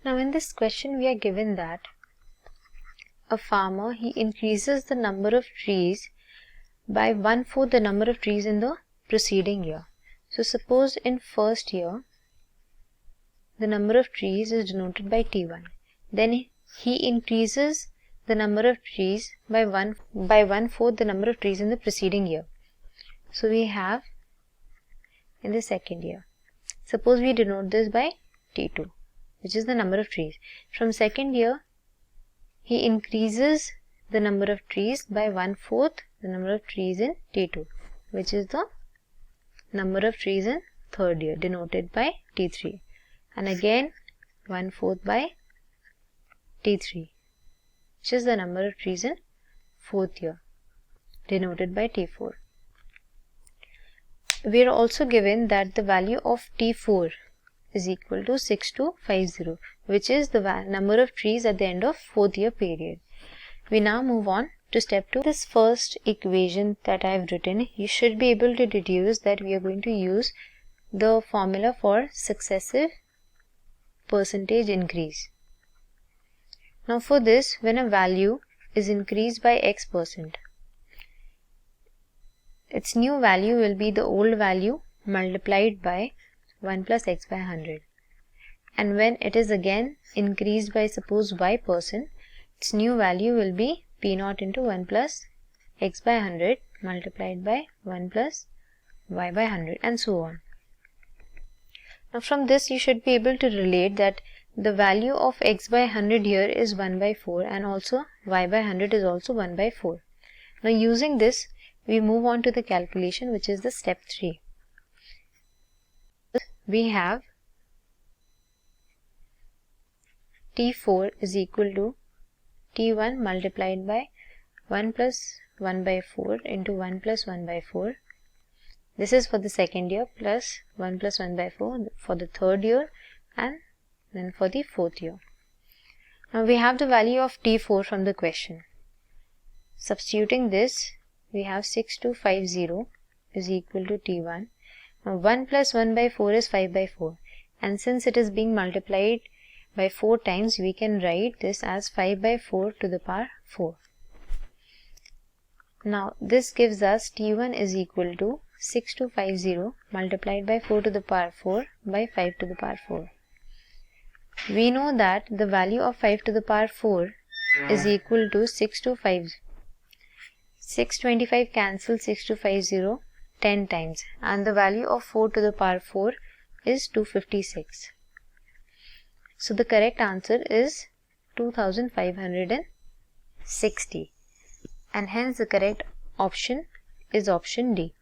Now in this question we are given that a farmer, he increases the number of trees by 1/4 the number of trees in the preceding year. So suppose in first year the number of trees is denoted by T1. Then he increases the number of trees by 1/4 the number of trees in the preceding year. So we have in the second year. Suppose we denote this by T2, which is the number of trees. From second year, he increases the number of trees by 1/4 the number of trees in T2, which is the number of trees in third year, denoted by T3. And again 1/4 by T3, which is the number of trees in fourth year, denoted by T4. We are also given that the value of T4 is equal to 6250, which is the number of trees at the end of fourth year period. We now move on to step 2. This first equation that I have written, you should be able to deduce that we are going to use the formula for successive percentage increase. Now for this, when a value is increased by X%, its new value will be the old value multiplied by 1 plus X by 100. And when it is again increased by suppose Y%, its new value will be P0 into 1 plus X by 100 multiplied by 1 plus Y by 100, and so on. Now from this you should be able to relate that the value of X by 100 here is 1/4 and also Y by 100 is also 1/4. Now using this, we move on to the calculation, which is the step 3. We have T4 is equal to T1 multiplied by 1 plus 1/4 into 1 plus 1/4. This is for the second year, plus 1 plus 1/4 for the third year, and then for the fourth year. Now we have the value of T4 from the question. Substituting this, we have 6250 is equal to T1. Now 1 plus 1/4 is 5/4, and since it is being multiplied by 4 times, we can write this as 5/4 to the power 4. Now this gives us T1 is equal to 6250 multiplied by 4 to the power 4 by 5 to the power 4. We know that the value of 5 to the power 4 is equal to 6250. 625 cancel 6250 10 times, and the value of 4 to the power 4 is 256. So the correct answer is 2560, and hence the correct option is option D.